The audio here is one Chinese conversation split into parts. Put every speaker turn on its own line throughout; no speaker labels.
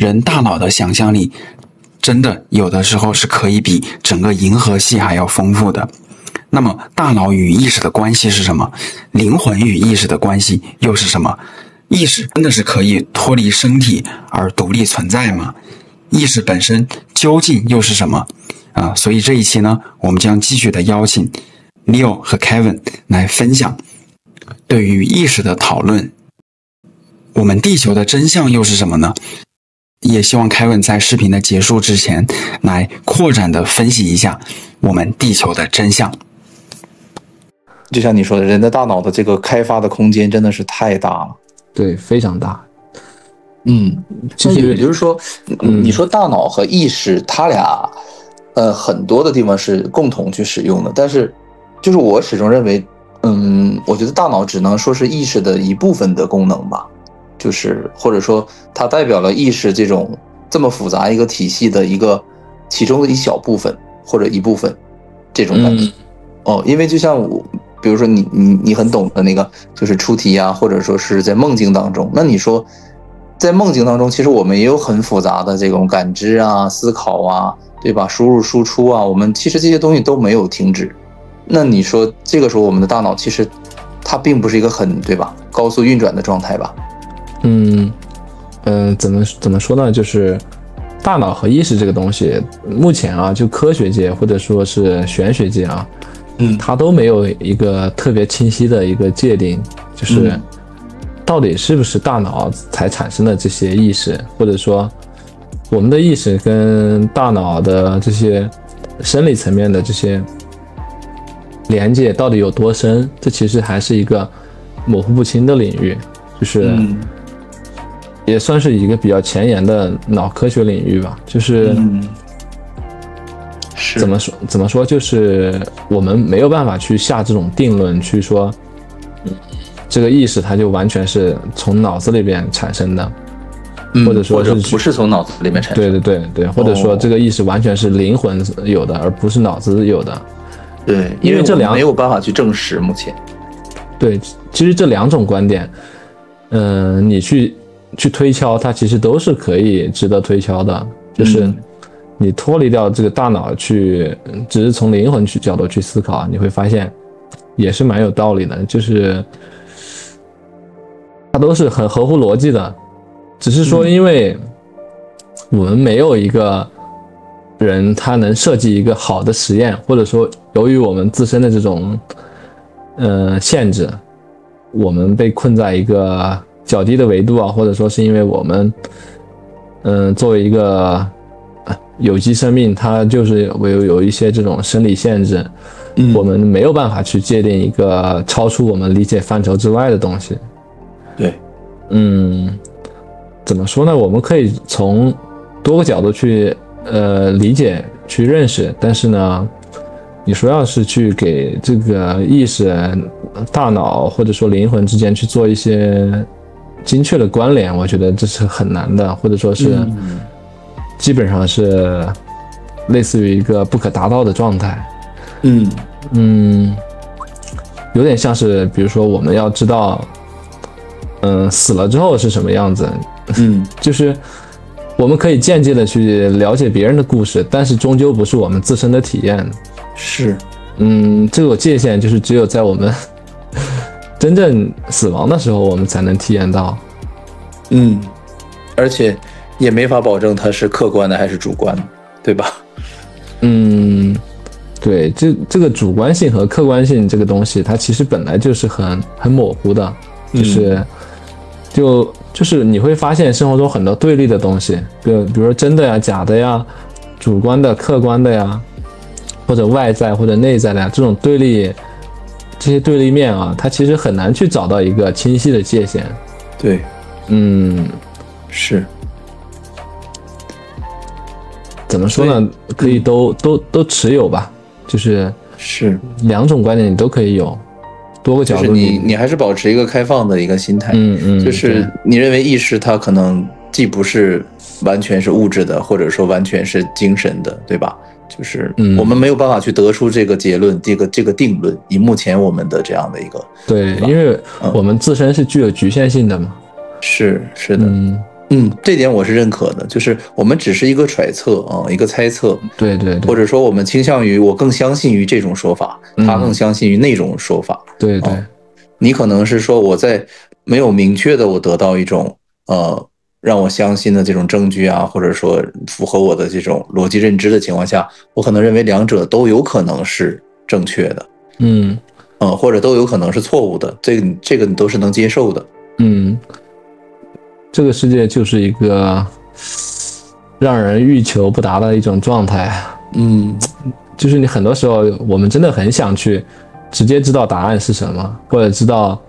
人大腦的想象力真的有的時候是可以比整個銀河系還要豐富的。那麼大腦與意識的關係是什麼？靈魂與意識的關係又是什麼？意識真的是可以脫離身體而獨立存在嗎？意識本身究竟又是什麼？所以這一期呢，我們將繼續的邀請 Leo 和 Kevin 來分享對於意識的討論。我們地球的真相又是什麼呢？也希望 Kevin 在視頻的結束之前來擴展的分析一下我們地球的真相。
就像你說的，人的大腦的這個開發的空間真的是太大了，
对，非常大。
其實也就是说，你说大腦和意識，它俩，很多的地方是共同去使用的，但是，就是我始終認為，我覺得大腦只能說是意識的一部分的功能吧，就是或者說它代表了意識這麼複雜一個體系的其中的一小部分或者一部分這種感覺。因為就像比如說你很懂的那個，就是出題啊，或者說是在夢境當中，那你說在夢境當中，其實我們也有很複雜的這種感知啊、思考啊，對吧？輸入輸出啊，我們其實這些東西都没有停止。那你說這個時候我們的大腦其實它並不是一個很，對吧，高速運轉的狀態吧？
怎麼說呢？就是大腦和意識這個東西，目前啊，就科學界或者說是玄學界啊，它都沒有一個特別清晰的一個界定，就是到底是不是大腦才產生的這些意識，或者說我們的意識跟大腦的這些生理層面的這些連接到底有多深，這其實還是一個模糊不清的領域，就是也算是一個比较前沿的腦科學領域吧。就是怎麼說，就是我們沒有辦法去下這種定論，去說這個意识它就完全是從腦子裡邊產生的，或者說
不是從腦子裡面產生的。
对，或者說这個意識完全是靈魂有的，而不是腦子有的。
对，因為這兩沒有辦法去證實目前。
對，其實這兩種觀點，你去推敲，它其實都是可以值得推敲的。就是你脫離掉這個大腦去，只是從靈魂角度去思考，你會發現也是蠻有道理的。就是它都是很合乎邏輯的，只是說因為我們沒有一個人他能設計一個好的實驗，或者說由於我們自身的這種限制，我們被困在一個較低的維度啊，或者說是因為我们作為一個有機生命，它就是有一些這種生理限制，我們沒有辦法去界定一個超出我們理解範疇之外的東西。
對，
怎麼說呢？我們可以從多個角度去理解、去認識，但是呢，你說要是去給這個意識、大腦或者說靈魂之間去做一些精確的關聯，我覺得這是很難的，或者說是基本上是類似於一個不可達到的狀態。有點像是比如說我們要知道死了之後是什麼樣子，就是我們可以間接的去了解別人的故事，但是終究不是我們自身的體驗。
是，
這個界限就是只有在我們真正死亡的時候，我們才能體驗到。
而且也沒法保證它是客觀的還是主觀的，对吧？
对，這個主觀性和客觀性這個東西，它其實本來就是很模糊的，就是你會發現生活中很多對立的東西，比如說真的呀、假的呀、主觀的、客觀的呀，或者外在或者內在的呀，這種对立，這些對立面啊，它其實很難去找到一個清晰的界限。
對，是。
怎麼說呢？可以都持有吧，就是兩種觀點你都可以有。多個角度，就是
你還是保持一個開放的一個心態，就是你認為意識它可能既不是完全是物質的，或者說完全是精神的，對吧？就是我們沒有辦法去得出這個結論，這個定論，以目前我們的這樣的一個，
對，因為我們自身是具有局限性的嘛。
是的，這點我是認可的，就是我們只是一個揣測啊，一個猜測，
对，
或者说我們傾向於我更相信於這種說法，他更相信於那種說法，
對，
你可能是說我在沒有明確的我得到一種讓我相信的這種證據啊，或者說符合我的這種邏輯認知的情況下，我可能認為兩者都有可能是正確的，或者都有可能是錯誤的，這個你都是能接受的，
這個世界就是一個讓人欲求不達的一種狀態，就是你很多時候我們真的很想去直接知道答案是什麼，或者知道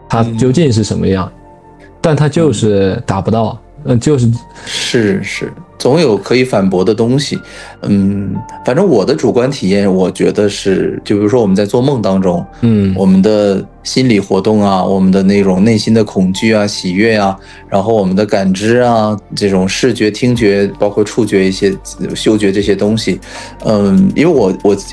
它究竟是什麼樣，但它就是達不到，
是总有可以反駁的東西。反正我的主觀體驗，我覺得是，就比如說我們在做夢當中，我們的心理活動啊，我們的那種內心的恐懼啊、喜悅啊，然後我們的感知啊，這種視覺、聽覺，包括觸覺一些、嗅覺這些東西，因為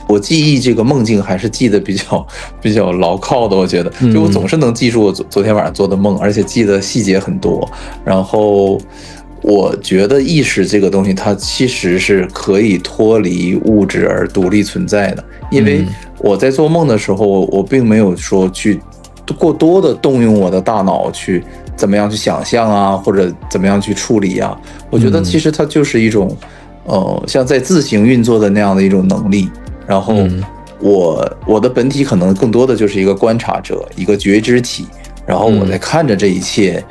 我記憶這個夢境還是記得比較牢靠的，我覺得，就我總是能記住我昨天晚上做的夢，而且記得細節很多，然後。我覺得意識這個東西，它其實是可以脫離物質而獨立存在的。因為我在做夢的時候，我並沒有說去過多的動用我的大腦去怎麼樣去想象啊，或者怎麼樣去處理啊。我覺得其實它就是一種，像在自行運作的那樣的一種能力。然後我的本體可能更多的就是一個觀察者，一個覺知體。然後我在看着這一切。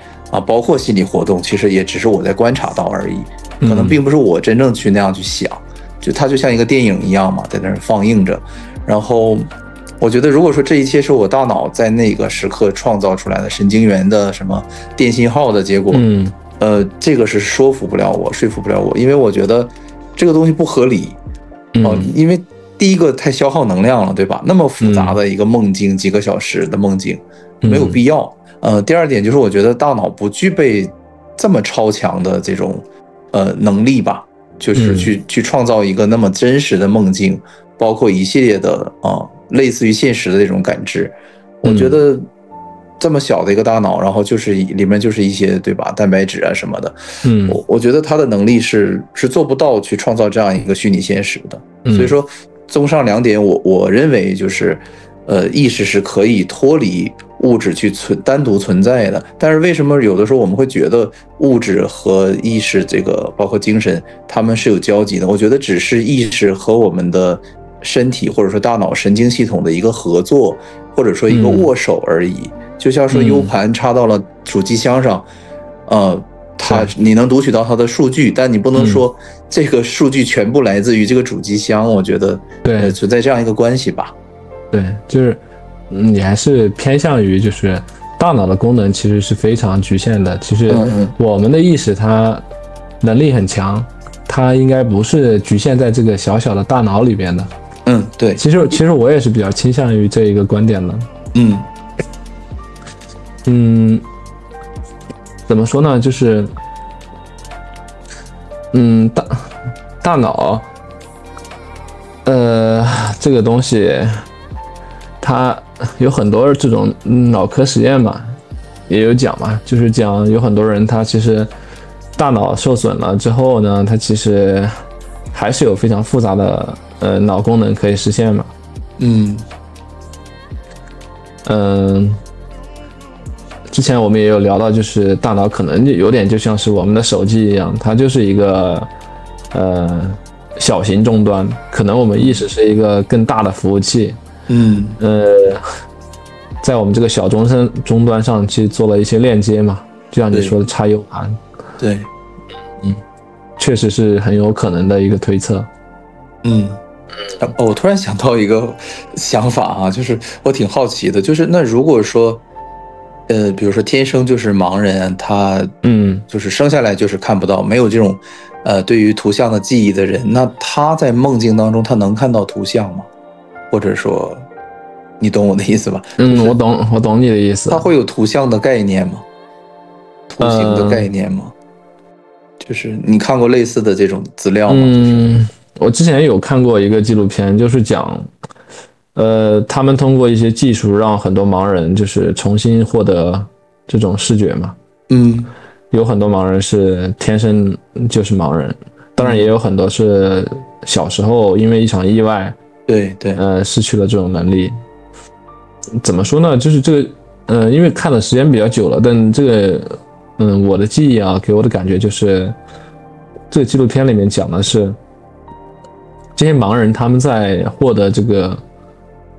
包括心理活動，其實也只是我在觀察到而已，可能並不是我真正去那樣去想，就它就像一個電影一樣嘛，在那兒放映着。然後我覺得，如果說這一切是我大腦在那個時刻創造出來的神經元的什麼電信號的結果，這個是說服不了我，因為我覺得這個東西不合理，因為第一個太消耗能量了，對吧？那麼複雜的一個夢境，幾個小時的夢境，沒有必要。第二點就是我覺得大腦不具備這麼超強的這種能力吧，就是去創造一個那麼真實的夢境，包括一系列的類似於現實的這種感知。我覺得這麼小的一個大腦，然後就是裡面就是一些，對吧，蛋白質啊什麼的，我覺得它的能力是做不到去創造這樣一個虛擬現實的。所以說綜上兩點，我認為就是意識是可以脫離物質去單獨存在的，但是為什麼有的時候我們會覺得物質和意識這個包括精神它們是有交集的？我覺得只是意識和我們的身體或者說大腦神經系統的一個合作，或者說一個握手而已。就像說 U 盤插到了主機箱上，你能讀取到它的數據，但你不能說這個數據全部來自於這個主機箱。我覺得存在這樣一個關係吧。
對，就是你還是偏向於就是大腦的功能其實是非常局限的。其實我們的意識它能力很強，它应該不是局限在這個小小的大腦裡邊的。
對。
其實我也是比較傾向於這一個觀點的。怎麼說呢？就是大腦這個東西它有很多這種腦科實驗嘛，也有講嘛，就是講有很多人他其實大腦受損了之後呢，他其實還是有非常複雜的腦功能可以實現嘛。之前我們也有聊到，就是大腦可能有點就像是我們的手機一樣，它就是一個小型終端，可能我們意識是一個更大的服務器。在我們這個小終端上去做了一些鏈接嘛，就像你說的插 U 盤。
对，
確實是很有可能的一個推測。
我突然想到一個想法啊，就是我挺好奇的，就是那如果說比如說天生就是盲人，他就是生下來就是看不到，没有這種對於圖像的記憶的人，那他在夢境當中他能看到圖像嗎？或者說你懂我的意思吧？
我懂你的意思。
他會有圖像的概念嗎？圖形的概念嗎？就是你看過類似的這種資料嗎？
我之前有看過一個紀錄片，就是講他們通過一些技術讓很多盲人就是重新獲得這種視覺嘛。有很多盲人是天生就是盲人，當然也有很多是小時候因為一場意外，
對，
失去了這種能力。怎麼說呢？就是這個，因為看的時間比較久了，但這個，我的記憶啊，給我的感覺就是，這個紀錄片裡面講的是，這些盲人他們在獲得這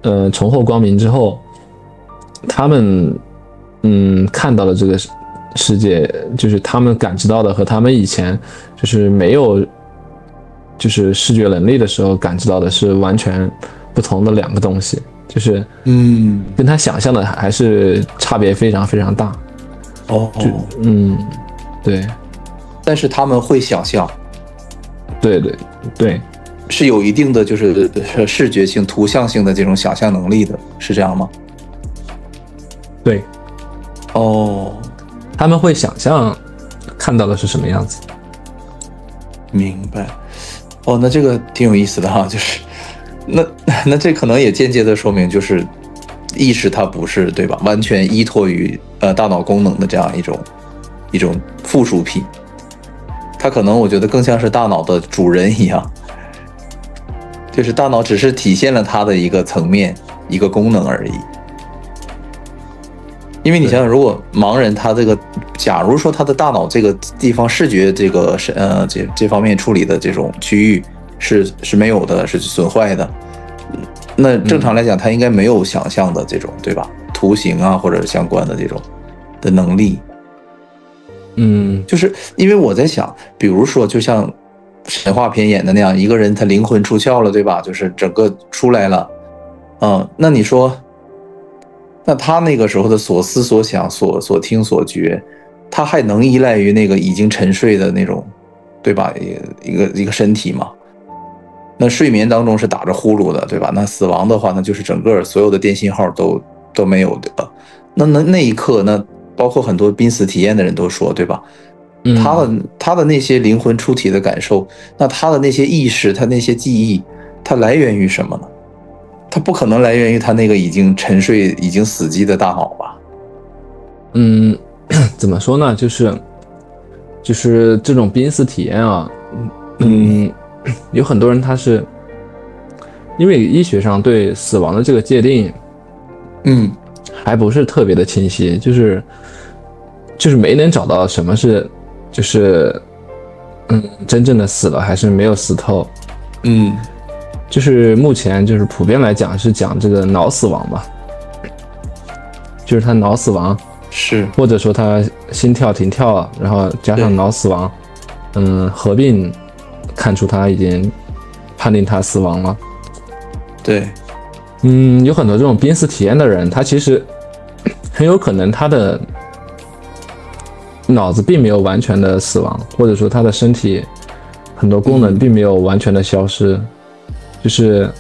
個，重獲光明之後，他們，看到了這個世界，就是他們感知到的和他們以前就是没有，就是視覺能力的時候感知到的是完全不同的兩個東西。就是跟他想象的還是差別非常非常大。对，
但是他們會想象，
对，
是有一定的就是視覺性、圖像性的這種想象能力的，是這樣嗎？
對，他們會想象看到的是什麼樣子。
明白。那這個挺有意思的哈，就是那這可能也間接的說明，就是意識它不是，對吧，完全依托於大腦功能的這樣一種附屬品，它可能我覺得更像是大腦的主人一樣，就是大腦只是體現了它的一個層面、一個功能而已。因為你想想，如果盲人他這个，假如說他的大腦這個地方視覺這個這方面處理的這種區域是沒有的，是損壞的，那正常來講他應該沒有想象的這種，對吧？圖形啊或者相關的這種的能力。就是因為我在想，比如說就像神話片演的那樣，一個人他靈魂出竅了，對吧？就是整個出來了，那你說，那他那個時候的所思所想、所聽所覺，他還能依賴於那個已經沉睡的那種，對吧？一個身體嗎？那睡眠當中是打着呼嚕的，對吧？那死亡的話，那就是整個所有的電信號都沒有的。那一刻，那包括很多瀕死體驗的人都說，對吧？他的那些靈魂出體的感受，那他的那些意識，他那些記憶，它來源於什麼呢？它不可能來源於他那個已經沉睡、已經死機的大腦吧？
怎麼說呢？就是這種瀕死體驗啊，有很多人他是因為醫學上對死亡的這個界定，還不是特別的清晰，就是沒能找到什麼是就是真正的死了還是沒有死透。就是目前就是普遍來講是講這個腦死亡吧，就是他腦死亡
是，
或者說他心跳停跳，然後加上腦死亡，合併看出他已經判定他死亡了。
對，
有很多這種瀕死體驗的人，他其實很有可能他的腦子並沒有完全的死亡，或者說他的身體很多功能並沒有完全的消失，就是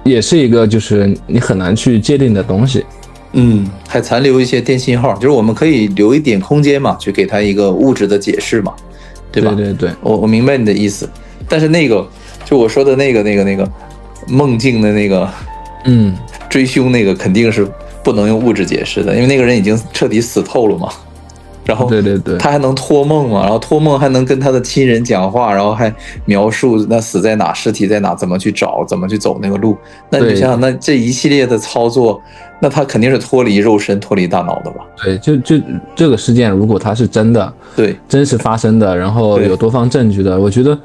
也是一個就是你很難去界定的東西。
還殘留一些電信號，就是我們可以留一點空間嘛，去給他一個物質的解釋嘛，對吧？
對，
我明白你的意思，但是那個就我說的那個夢境的那個追兇那個肯定是不能用物質解釋的，因為那個人已經徹底死透了嘛。然後
對，
他還能托夢嘛？然後托夢還能跟他的親人講話，然後還描述那死在哪，屍體在哪，怎麼去找，怎麼去走那個路。那你想想，那這一系列的操作，那他肯定是脫離肉身、脫離大腦的吧？
對，就這個事件，如果它是真的，
對，
真實發生的，然後有多方證據的，我覺得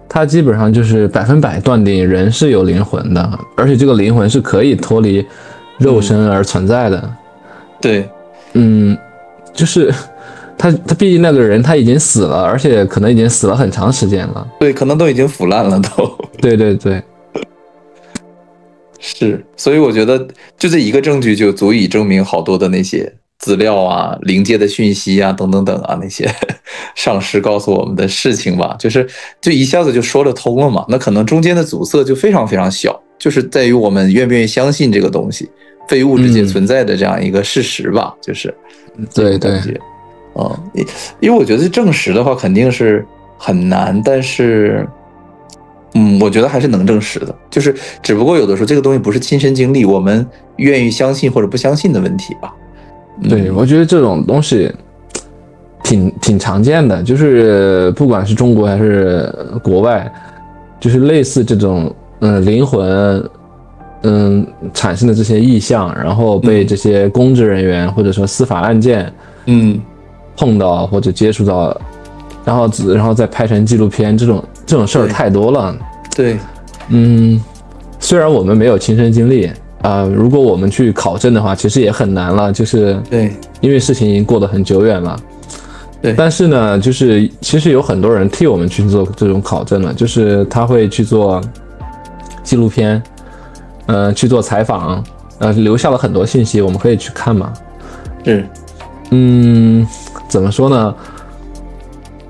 他基本上就是100%斷定人是有靈魂的，而且這個靈魂是可以脫離肉身而存在的。
對，
就是他畢竟那個人他已經死了，而且可能已經死了很長時間了。
對，可能都已經腐爛了都。
對，
是，所以我覺得就這一個證據就足以證明好多的那些資料啊、靈界的訊息啊等等等啊，那些上師告訴我們的事情吧，就一下子就說得通了嘛。那可能中間的阻塞就非常非常小，就是在於我們願不願意相信這個東西，非物質界存在的這樣一個事實吧，就是
對，
因為我覺得證實的話肯定是很難，但是我覺得還是能證實的，就是只不過有的時候這個東西不是親身經歷，我們願意相信或者不相信的問題吧。
对，我覺得這種東西挺常見的，就是不管是中國還是國外，就是類似這種靈魂產生的這些意象，然後被這些公職人員或者說司法案件碰到或者接觸到，然後再拍成紀錄片，這種事兒太多了。
對，
雖然我們沒有親身經歷如果我們去考證的話，其實也很難了，就是對，因為事情已經過得很久遠了。对，但是呢，就是其實有很多人替我們去做這種考證了，就是他會去做紀錄片，去做採訪，留下了很多信息，我們可以去看嘛。
是，
怎麼說呢？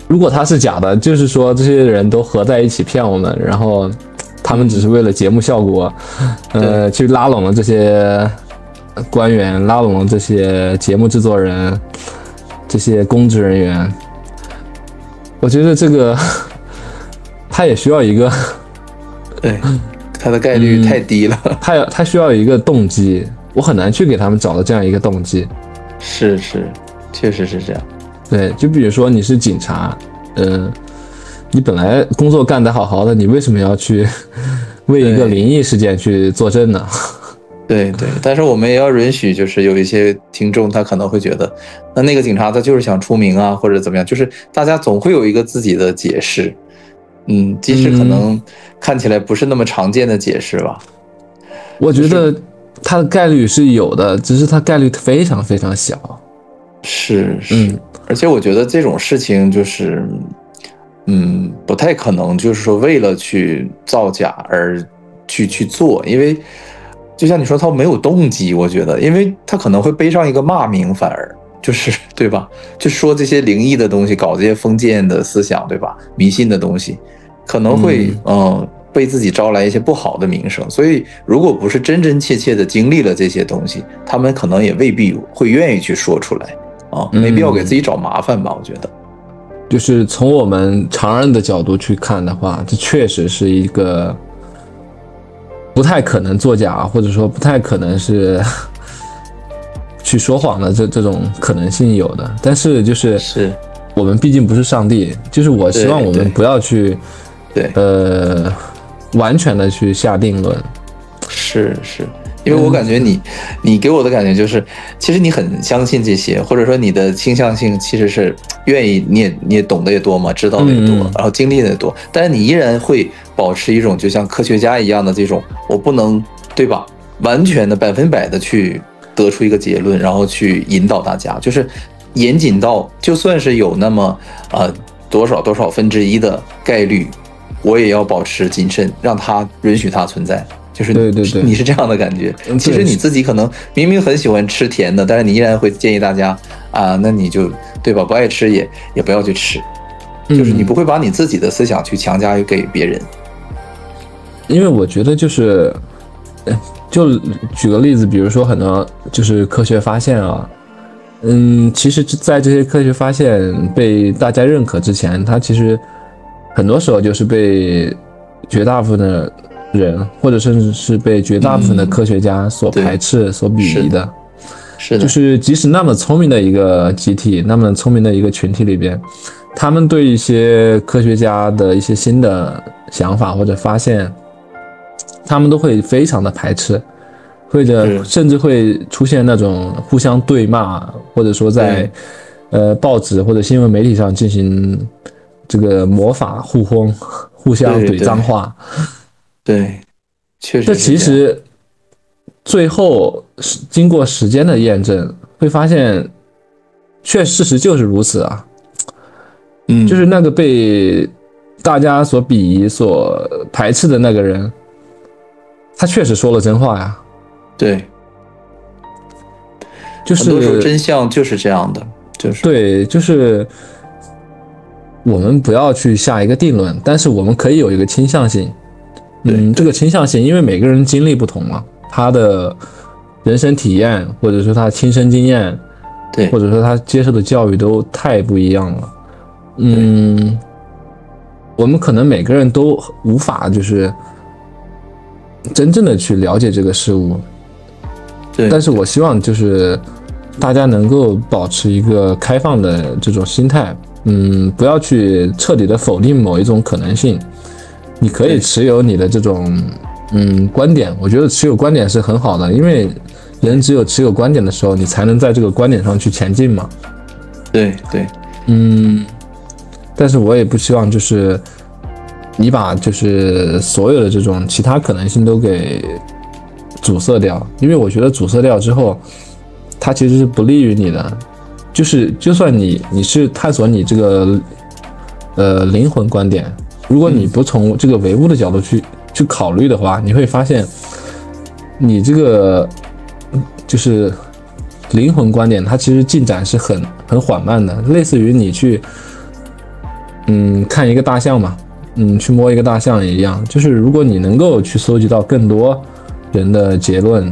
如果他是假的，就是說這些人都合在一起騙我們，然後他們只是為了節目效果，去拉攏了這些官員，拉攏了這些節目制作人，這些公職人員。我覺得這個他也需要一個，
對，他的概率太低了，
他需要一個動機，我很難去給他們找到這樣一個動機。
是，確實是這樣。
對，就比如說你是警察，你本來工作幹得好好的，你為什麼要去為一個靈異事件去作證呢？
对，但是我們也要允許，就是有一些聽眾他可能會覺得，那個警察他就是想出名啊，或者怎麼樣，就是大家總會有一個自己的解釋，即使可能看起來不是那麼常見的解釋吧。
我覺得它的概率是有的，只是它概率非常非常小。
是，而且我覺得這種事情就是，不太可能就是說為了去造假而去做，因為就像你說他沒有動機，我覺得因為他可能會背上一個罵名，反而就是對吧，就說這些靈異的東西，搞這些封建的思想，對吧，迷信的東西可能會被自己招來一些不好的名聲，所以如果不是真真切切的經歷了這些東西，他們可能也未必會願意去說出來沒必要給自己找麻煩吧，我覺得。
就是從我們常人的角度去看的話，這確實是一個不太可能作假，或者說不太可能是去說謊的這種可能性有的。但是就是我們畢竟不是上帝，就是我希望我们不要去完全的去下定論。
是，因為我感覺你給我的感覺就是，其實你很相信這些，或者說你的傾向性其實是願意，你也懂得也多嘛，知道的也多，然後經歷的也多，但是你依然會保持一種就像科學家一樣的這種，我不能對吧，完全的100%的去得出一個結論，然後去引導大家，就是嚴謹到就算是有那麼多少1%的概率，我也要保持謹慎，讓它允許它存在。就是你是這樣的感覺。其實你自己可能明明很喜歡吃甜的，但是你依然會建議大家那你就對吧，不愛吃也不要去吃，就是你不會把你自己的思想去強加於給別人。
因為我覺得就是就舉個例子，比如說很多就是科學發現啊，其實在這些科學發現被大家認可之前，它其實很多時候就是被絕大部分的人，或者甚至是被絕大部分的科學家所排斥、所鄙夷的。
是的，
就是即使那麼聰明的一個集體，那麼聰明的一個群體裡邊，他們對一些科學家的一些新的想法或者發現，他們都會非常的排斥，或者甚至會出現那種互相對罵，或者說在報紙或者新聞媒體上進行這個魔法互轟，互相懟髒話。
對，確實。
這其實最後經過時間的驗證，會發現，事實就是如此啊。就是那個被大家所鄙夷、所排斥的那個人，他確實說了真話呀。
對，
就是
很多時候真相就是這樣的，
對，就是我們不要去下一個定論，但是我們可以有一個傾向性。這個傾向性，因為每個人經歷不同嘛，他的人生體驗，或者說他親身經驗，
對，
或者說他接受的教育都太不一樣了。我們可能每個人都無法就是真正的去了解這個事物。對，但是我希望就是大家能夠保持一個開放的這種心態，不要去徹底的否定某一種可能性。你可以持有你的這種觀點，我覺得持有觀點是很好的，因為人只有持有觀點的時候，你才能在這個觀點上去前進嘛。
对对，
但是我也不希望就是你把就是所有的这種其他可能性都给阻塞掉，因为我觉得阻塞掉之後，它其實是不利於你的。就算你是探索你這個靈魂觀點，如果你不從這個唯物的角度去考慮的話，你會發現你這個就是靈魂觀點，它其實進展是很緩慢的，類似於你去看一個大象嘛，去摸一個大象一樣。就是如果你能夠去搜集到更多人的結論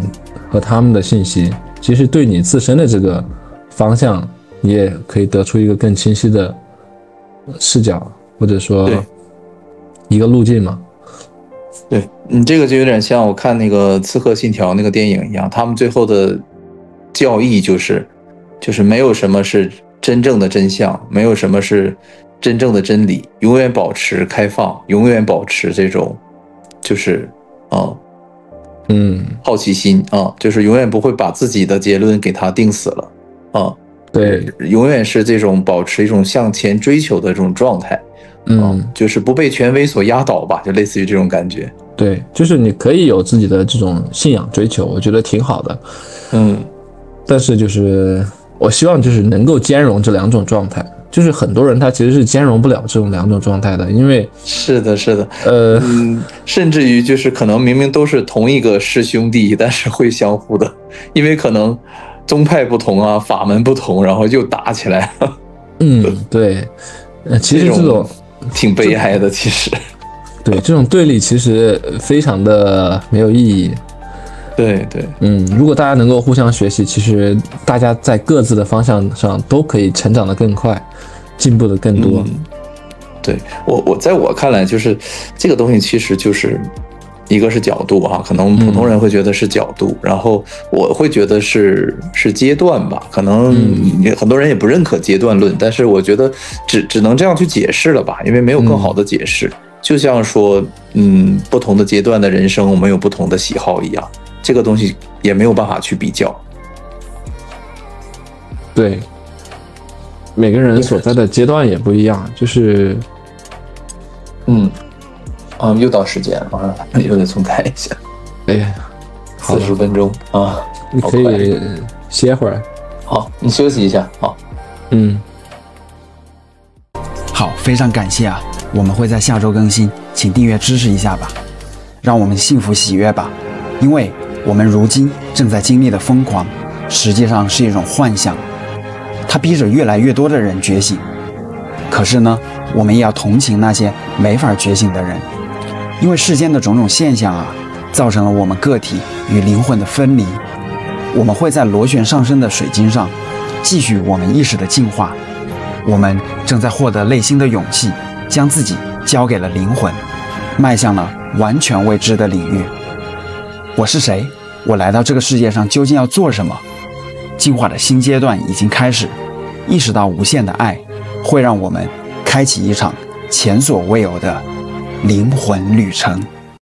和他們的信息，其實對你自身的這個方向，你也可以得出一個更清晰的視角，或者說一個路徑嘛。
對，這個就有點像我看那個《刺客信條》那個電影一樣，他們最後的教義就是沒有什麼是真正的真相，沒有什麼是真正的真理，永遠保持開放，永遠保持這種就是好奇心就是永遠不會把自己的結論給它定死了對，永遠是這種保持一種向前追求的這種狀態。就是不被權威所壓倒吧，就類似於這種感覺。
對，就是你可以有自己的這種信仰追求，我覺得挺好的。但是就是我希望就是能夠兼容這兩種狀態，就是很多人他其實是兼容不了這種兩種狀態的，因為
是的甚至於就是可能明明都是同一個師兄弟，但是會相互的，因為可能宗派不同啊，法門不同，然後就打起來了。
對，其實這種
挺悲哀的，其實。
对，這種對立其實非常的沒有意義。
對，
如果大家能夠互相學習，其實大家在各自的方向上都可以成長得更快，進步得更多。
對，我在我看來，就是這個東西其實就是一個是角度可能普通人會覺得是角度，然後我會覺得是階段吧，可能很多人也不認可階段論，但是我覺得只能這樣去解釋了吧，因為沒有更好的解釋。就像說不同的階段的人生，我們有不同的喜好一樣，這個東西也沒有辦法去比較。
對，每個人所在的階段也不一樣，就是
又到時間了，又得重看一下。40分鐘
你可以歇會兒。
好，你休息一下。好，
好，非常感謝我們會在下周更新，請訂閱支持一下吧，讓我們幸福喜悅吧。因為我們如今正在經歷的瘋狂，實際上是一種幻想，它逼着越來越多的人覺醒。可是呢，我們也要同情那些沒法覺醒的人，因為世間的種種現象造成了我們個體與靈魂的分離。我們會在螺旋上升的水晶上繼續我們意識的進化。我們正在獲得內心的勇氣，將自己交給了靈魂，邁向了完全未知的領域。我是誰？我來到這個世界上究竟要做什麼？進化的新階段已經開始，意識到無限的愛會讓我們開啟一場前所未有的靈魂旅程。